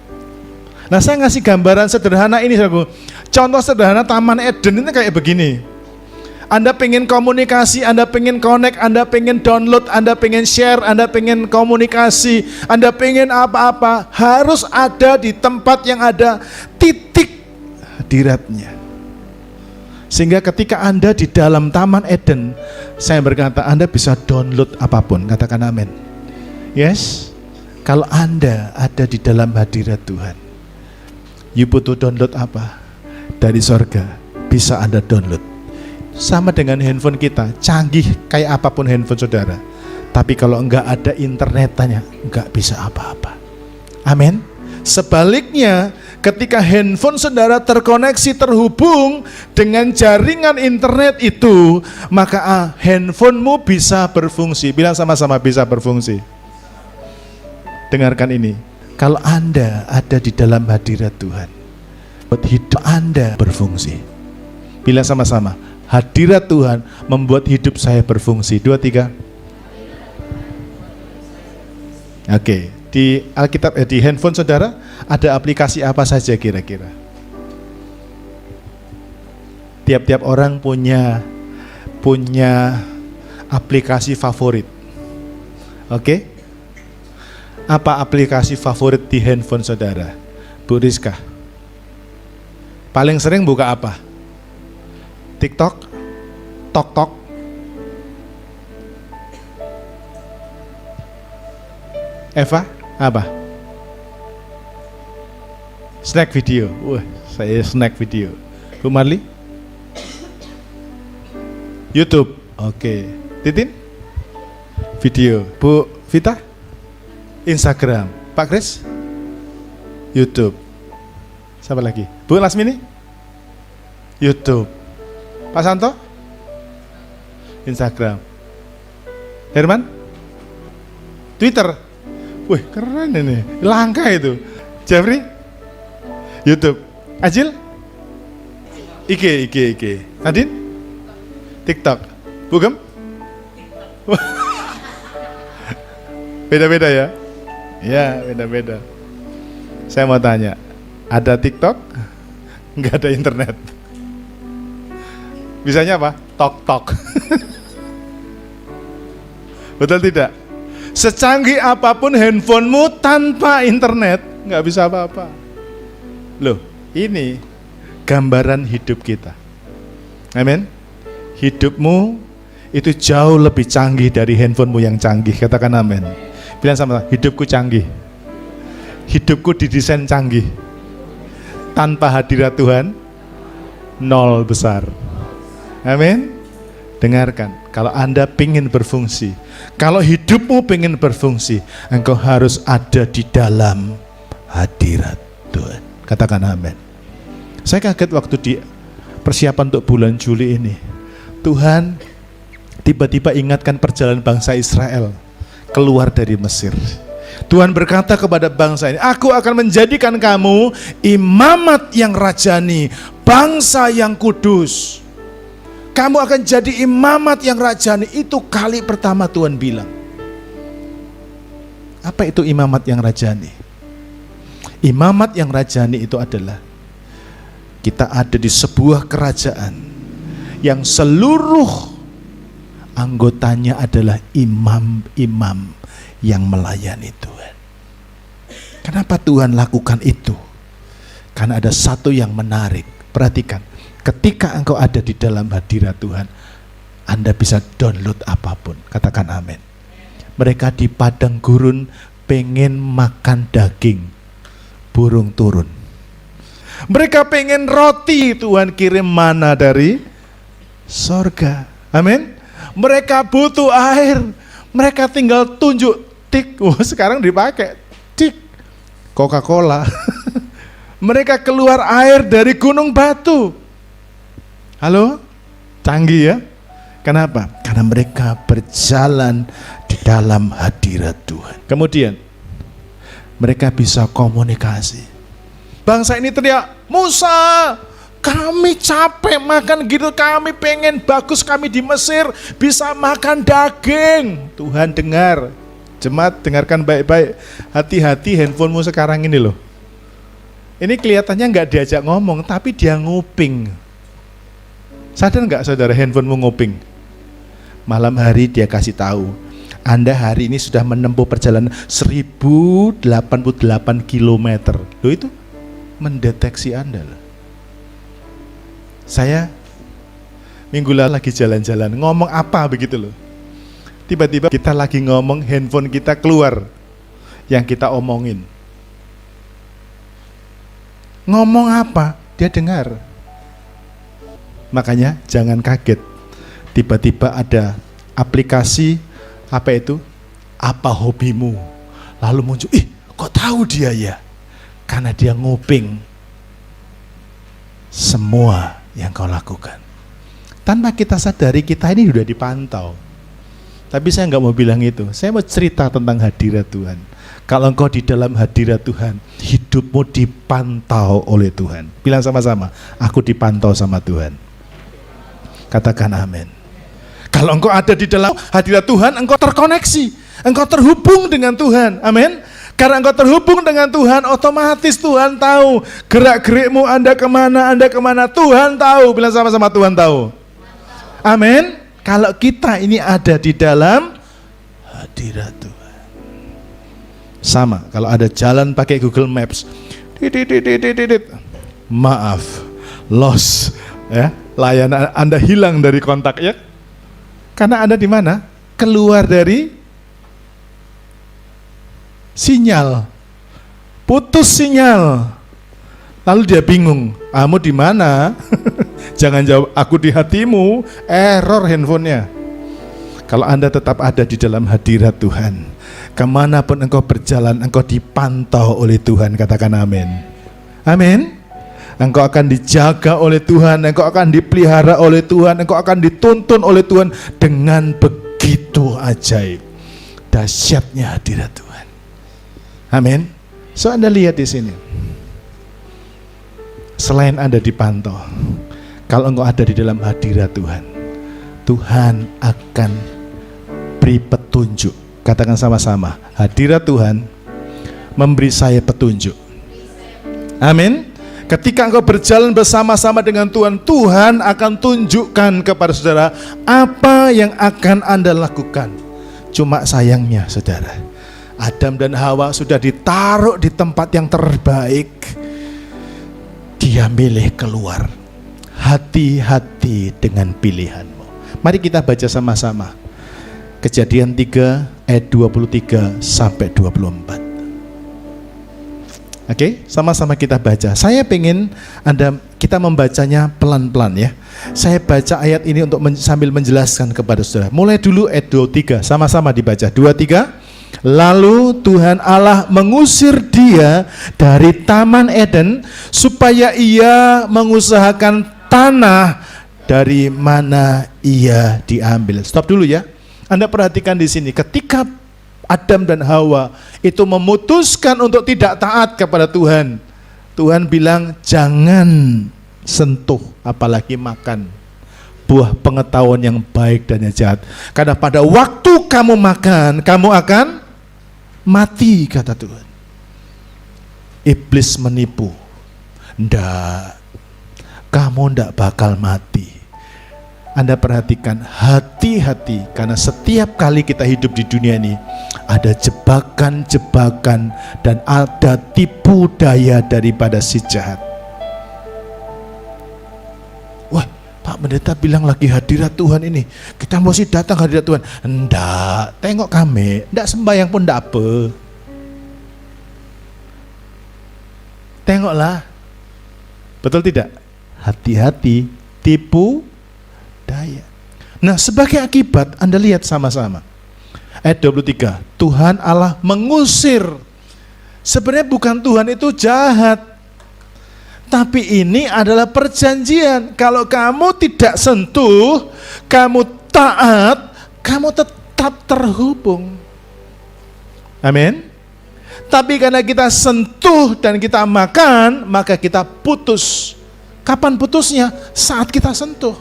Nah, saya ngasih gambaran sederhana ini, saudaraku. Contoh sederhana Taman Eden ini kayak begini. Anda pengen komunikasi, Anda pengen connect, Anda pengen download, Anda pengen share, Anda pengen komunikasi, Anda pengen apa-apa, harus ada di tempat yang ada titik hadiratnya. Sehingga ketika Anda di dalam Taman Eden, saya berkata Anda bisa download apapun, katakan amin. Yes, kalau Anda ada di dalam hadirat Tuhan, you butuh download apa? Dari sorga, bisa Anda download. Sama dengan handphone kita, canggih kayak apapun handphone saudara, tapi kalau enggak ada internetnya, enggak bisa apa-apa. Amin. Sebaliknya, ketika handphone saudara terkoneksi, terhubung dengan jaringan internet itu, maka handphonemu bisa berfungsi. Bilang sama-sama, bisa berfungsi. Dengarkan ini, kalau Anda ada di dalam hadirat Tuhan, buat hidup Anda berfungsi. Bilang sama-sama, hadirat Tuhan membuat hidup saya berfungsi. 2, 3. Oke, di Alkitab, di handphone saudara ada aplikasi apa saja kira-kira? Tiap-tiap orang punya aplikasi favorit. Oke? Apa aplikasi favorit di handphone saudara? Bu Rizka. Paling sering buka apa? TikTok, TokTok, Eva, apa? Snack video. Wah, saya snack video. Bu Marli? YouTube. Oke. Titin? Video. Bu Vita? Instagram. Pak Kris? YouTube. Siapa lagi? Bu Lasmini? YouTube. Pak Santo? Instagram. Herman? Twitter? Wih, keren ini. Langka itu. Jeffrey? YouTube. Ajil? IG. Nadine? TikTok. Bugem? Beda-beda ya. Ya, beda-beda. Saya mau tanya, ada TikTok? Nggak ada internet. Bisanya apa? Tok-tok. Betul tidak? Secanggih apapun handphonemu tanpa internet, nggak bisa apa-apa. Loh, ini gambaran hidup kita. Amin. Hidupmu itu jauh lebih canggih dari handphonemu yang canggih. Katakan amin. Bilang sama, hidupku canggih. Hidupku didesain canggih. Tanpa hadirat Tuhan, nol besar. Amin. Dengarkan, kalau Anda ingin berfungsi, kalau hidupmu ingin berfungsi, engkau harus ada di dalam hadirat Tuhan. Katakan amin. Saya kaget waktu di persiapan untuk bulan Juli ini. Tuhan tiba-tiba ingatkan perjalanan bangsa Israel keluar dari Mesir. Tuhan berkata kepada bangsa ini, aku akan menjadikan kamu imamat yang rajani, bangsa yang kudus. Kamu akan jadi imamat yang rajani. Itu kali pertama Tuhan bilang. Apa itu imamat yang rajani? Imamat yang rajani itu adalah kita ada di sebuah kerajaan yang seluruh anggotanya adalah imam-imam yang melayani Tuhan. Kenapa Tuhan lakukan itu? Karena ada satu yang menarik. Perhatikan, ketika engkau ada di dalam hadirat Tuhan, Anda bisa download apapun. Katakan amin. Mereka di padang gurun pengen makan daging, burung turun. Mereka pengen roti, Tuhan kirim mana dari sorga. Amin. Mereka butuh air, mereka tinggal tunjuk tik. Sekarang dipakai tik Coca-Cola. Mereka keluar air dari gunung batu. Halo? Canggih ya? Kenapa? Karena mereka berjalan di dalam hadirat Tuhan. Kemudian mereka bisa komunikasi. Bangsa ini teriak, Musa, kami capek makan gitu, kami pengen bagus, kami di Mesir bisa makan daging. Tuhan dengar. Jemaat dengarkan baik-baik. Hati-hati handphonemu sekarang ini loh. Ini kelihatannya nggak diajak ngomong, tapi dia nguping. Sadar nggak saudara, handphonemu nguping? Malam hari dia kasih tahu, Anda hari ini sudah menempuh perjalanan 1088 km. Loh, itu mendeteksi Anda loh. Saya minggu lalu lagi jalan-jalan, ngomong apa begitu loh. Tiba-tiba kita lagi ngomong, handphone kita keluar yang kita omongin. Ngomong apa? Dia dengar. Makanya jangan kaget. Tiba-tiba ada aplikasi, apa itu? Apa hobimu? Lalu muncul, kok tahu dia ya? Karena dia nguping semua yang kau lakukan. Tanpa kita sadari, kita ini sudah dipantau. Tapi saya nggak mau bilang itu. Saya mau cerita tentang hadirat Tuhan. Kalau engkau di dalam hadirat Tuhan, hidupmu dipantau oleh Tuhan. Bilang sama-sama, aku dipantau sama Tuhan. Katakan amin. Kalau engkau ada di dalam hadirat Tuhan, engkau terkoneksi, engkau terhubung dengan Tuhan. Amin. Karena engkau terhubung dengan Tuhan, otomatis Tuhan tahu gerak-gerikmu, Anda kemana, Tuhan tahu. Bilang sama-sama, Tuhan tahu. Amin. Kalau kita ini ada di dalam hadirat Tuhan. Sama, kalau ada jalan pakai Google Maps, maaf, lost, ya, layanan Anda hilang dari kontak ya. Karena Anda di mana? Keluar dari sinyal, putus sinyal. Lalu dia bingung, kamu di mana? Jangan jawab, aku di hatimu. Error handphonenya. Kalau Anda tetap ada di dalam hadirat Tuhan, kemanapun engkau berjalan, engkau dipantau oleh Tuhan. Katakan amin. Amin. Engkau akan dijaga oleh Tuhan, engkau akan dipelihara oleh Tuhan, engkau akan dituntun oleh Tuhan dengan begitu ajaib. Dahsyatnya hadirat Tuhan. Amin. So Anda lihat di sini. Selain Anda dipantau, kalau engkau ada di dalam hadirat Tuhan, Tuhan akan beri petunjuk. Katakan sama-sama, hadirat Tuhan memberi saya petunjuk. Amin. Ketika engkau berjalan bersama-sama dengan Tuhan, Tuhan akan tunjukkan kepada saudara apa yang akan Anda lakukan. Cuma sayangnya saudara, Adam dan Hawa sudah ditaruh di tempat yang terbaik. Dia milih keluar. Hati-hati dengan pilihanmu. Mari kita baca sama-sama. Kejadian 3 ayat 23 sampai 24. Oke, sama-sama kita baca. Saya pengen kita membacanya pelan-pelan ya. Saya baca ayat ini untuk sambil menjelaskan kepada saudara. Mulai dulu ayat 23, sama-sama dibaca. 23. Lalu Tuhan Allah mengusir dia dari Taman Eden supaya ia mengusahakan tanah dari mana ia diambil. Stop dulu ya. Anda perhatikan di sini, ketika Adam dan Hawa itu memutuskan untuk tidak taat kepada Tuhan, Tuhan bilang jangan sentuh apalagi makan buah pengetahuan yang baik dan yang jahat, karena pada waktu kamu makan kamu akan mati, kata Tuhan. Iblis menipu. Ndak, kamu ndak bakal mati. Anda perhatikan, hati-hati, karena setiap kali kita hidup di dunia ini ada jebakan-jebakan dan ada tipu daya daripada si jahat. Wah, Pak Pendeta bilang lagi hadirat Tuhan ini, kita mesti datang hadirat Tuhan. Enggak, tengok kami, enggak sembahyang pun enggak apa. Tengoklah, betul tidak? Hati-hati, tipu daya. Nah, sebagai akibat, Anda lihat sama-sama. Ayat 23, Tuhan Allah mengusir. Sebenarnya bukan Tuhan itu jahat, tapi ini adalah perjanjian. Kalau kamu tidak sentuh, kamu taat, kamu tetap terhubung. Amin. Tapi karena kita sentuh dan kita makan, maka kita putus. Kapan putusnya? Saat kita sentuh.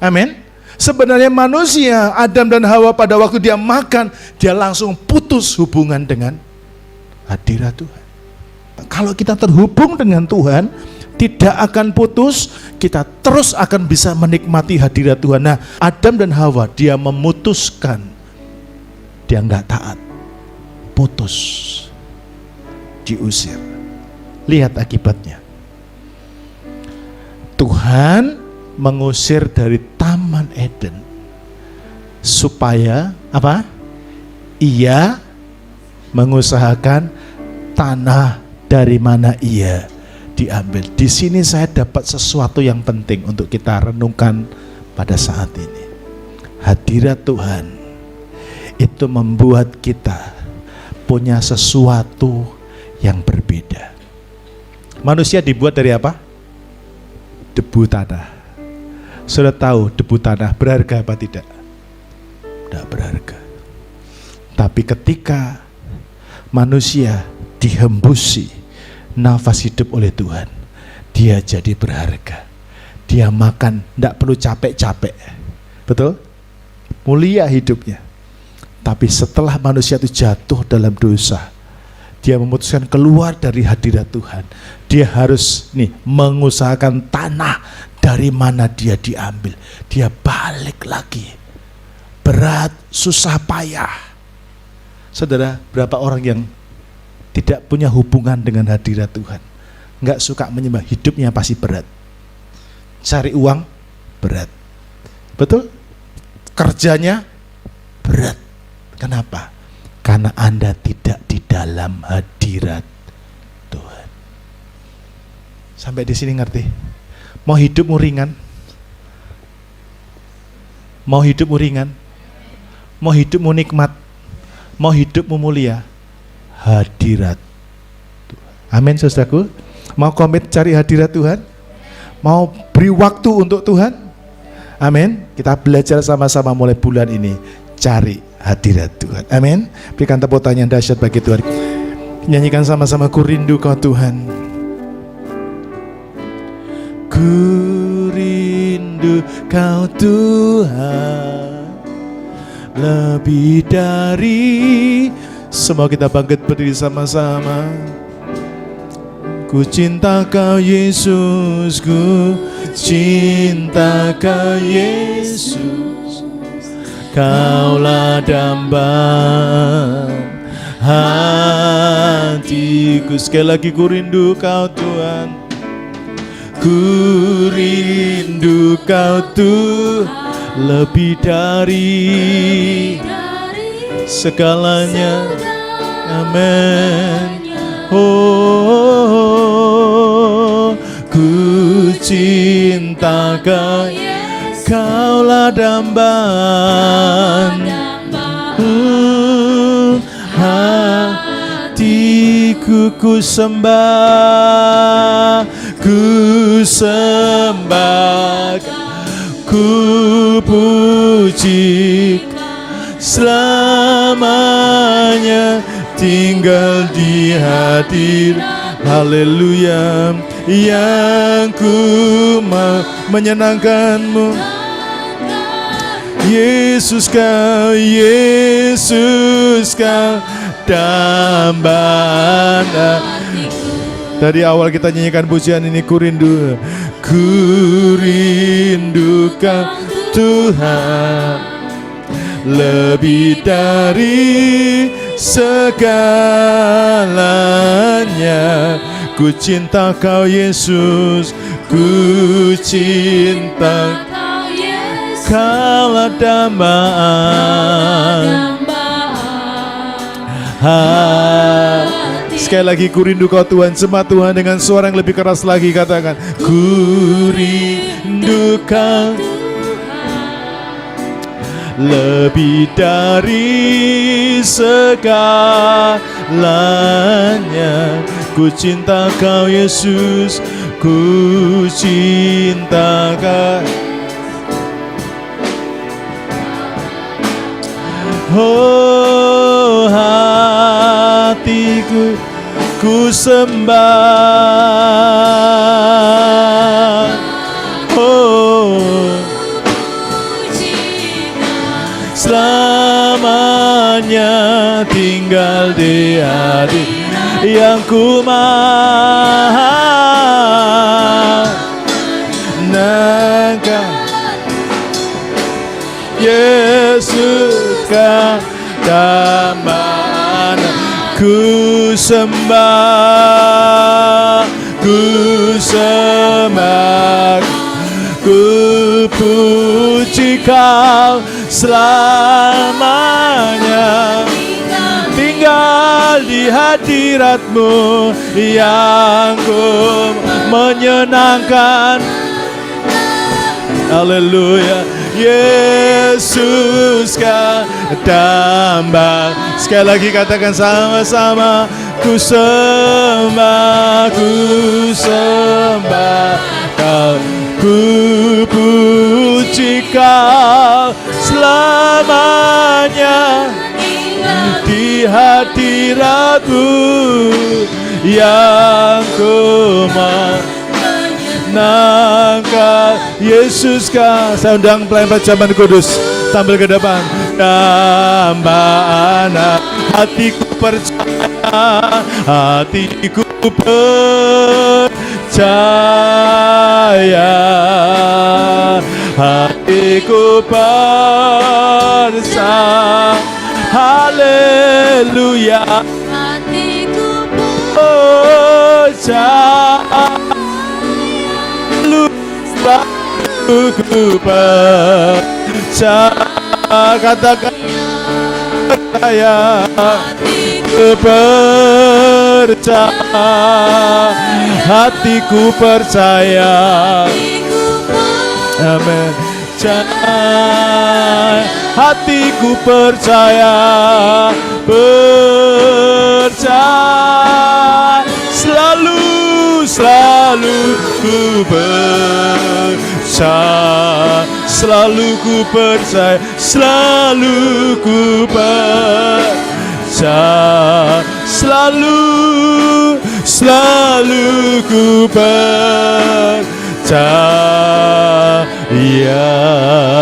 Amin. Sebenarnya manusia, Adam dan Hawa pada waktu dia makan, dia langsung putus hubungan dengan hadirat Tuhan. Kalau kita terhubung dengan Tuhan, tidak akan putus, kita terus akan bisa menikmati hadirat Tuhan. Nah, Adam dan Hawa, dia memutuskan, dia nggak taat, putus, diusir. Lihat akibatnya. Tuhan mengusir dari Taman Eden supaya apa? Ia mengusahakan tanah dari mana ia diambil. Di sini saya dapat sesuatu yang penting untuk kita renungkan pada saat ini. Hadirat Tuhan itu membuat kita punya sesuatu yang berbeda. Manusia dibuat dari apa? Debu tanah. Sudah tahu debu tanah berharga apa tidak? Tidak berharga. Tapi ketika manusia dihembusi nafas hidup oleh Tuhan, dia jadi berharga. Dia makan, tidak perlu capek-capek. Betul? Mulia hidupnya. Tapi setelah manusia itu jatuh dalam dosa, dia memutuskan keluar dari hadirat Tuhan. Dia harus mengusahakan tanah dari mana dia diambil. Dia balik lagi. Berat, susah payah. Saudara, berapa orang yang tidak punya hubungan dengan hadirat Tuhan, nggak suka menyembah, hidupnya pasti berat. Cari uang, berat. Betul? Kerjanya, berat. Kenapa? Karena Anda tidak di dalam hadirat Tuhan. Sampai di sini ngerti? Mau hidupmu ringan? Mau hidupmu ringan? Mau hidupmu nikmat? Mau hidupmu mulia? Hadirat Tuhan. Amin, saudaraku. Mau komit cari hadirat Tuhan? Mau beri waktu untuk Tuhan? Amin. Kita belajar sama-sama mulai bulan ini cari hadirat Tuhan. Amin. Berikan tepuk tangan yang dahsyat bagi Tuhan. Nyanyikan sama-sama, ku rindu Kau Tuhan. Ku rindu Kau Tuhan, lebih dari Semua kita bangkit berdiri sama-sama. Ku cinta Kau Yesus, ku cinta Kau Yesus, Kaulah dambaan hatiku. Sekali lagi ku rindu Kau Tuhan, ku rindu Kau Tuhan, lebih dari segalanya. Amin. Oh, ku cinta Kau, Kaulah dambaan hatiku. Ku sembah, ku puji, selamanya tinggal di hadir. Haleluya. Yang ku mau menyenangkan-Mu, Yesus Kau, Yesus Kau dambaan. Dari awal kita nyanyikan pujian ini, ku rindu Kau Tuhan, lebih dari segalanya. Ku cinta Kau Yesus, ku cinta Kaulah dambaan. Sekali lagi, ku rindu Kau Tuhan. Sembah Tuhan dengan suara yang lebih keras lagi, katakan, ku rindu Kau lebih dari segalanya. Ku cinta Kau Yesus, ku cinta Kau. Oh, hatiku ku sembah. Oh, selamanya tinggal di hati yang ku menangkan. Yesus Kau dambaan, ku sembah, ku puji Kau, selamanya tinggal di hadirat-Mu yang ku menyenangkan. Haleluya. Yesus Kau dambaan. Sekali lagi katakan sama-sama, ku sembah Kau, ku puji Kau, selamanya di hadirat-Mu yang ku menangkan. Yesus Kau. Saya undang pelayan zaman kudus tampil ke depan. Dambaan hatiku percaya, hatiku percaya, hatiku percaya. Haleluya. Hatiku percaya, ku percaya. Katakan percaya, ku percaya, hatiku percaya. Amin. Hatiku percaya, percaya, selalu ku percaya, selalu ku percaya, selalu ku percaya, selalu ku percaya.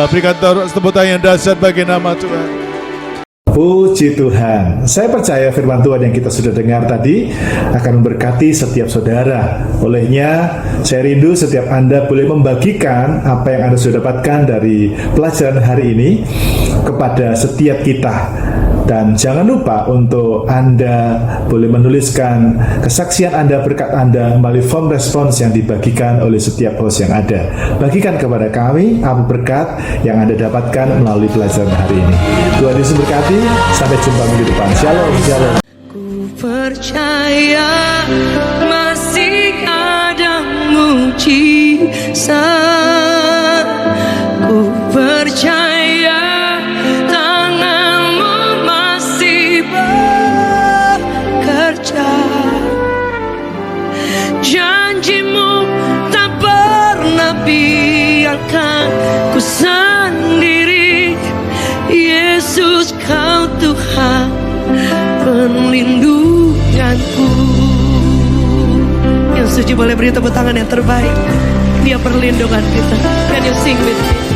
Berikan tepuk tangan yang dahsyat bagi nama Tuhan. Puji Tuhan. Saya percaya firman Tuhan yang kita sudah dengar tadi akan memberkati setiap saudara. Olehnya, saya rindu setiap Anda boleh membagikan apa yang Anda sudah dapatkan dari pelajaran hari ini kepada setiap kita. Dan jangan lupa untuk Anda boleh menuliskan kesaksian Anda, berkat Anda melalui form respons yang dibagikan oleh setiap host yang ada. Bagikan kepada kami apa berkat yang Anda dapatkan melalui pelajaran hari ini. Tuhan Yesus berkati. Sampai jumpa minggu depan. Shalom, shalom. Ku percaya masih ada mujizat. Ku percaya tangan-Mu masih bekerja. Janji-Mu tak pernah biarkan ku sendiri. Yesus, Kau Tuhan perlindunganku. Yang setuju boleh beri tepuk tangan yang terbaik. Dia perlindungan kita. Can you sing with me?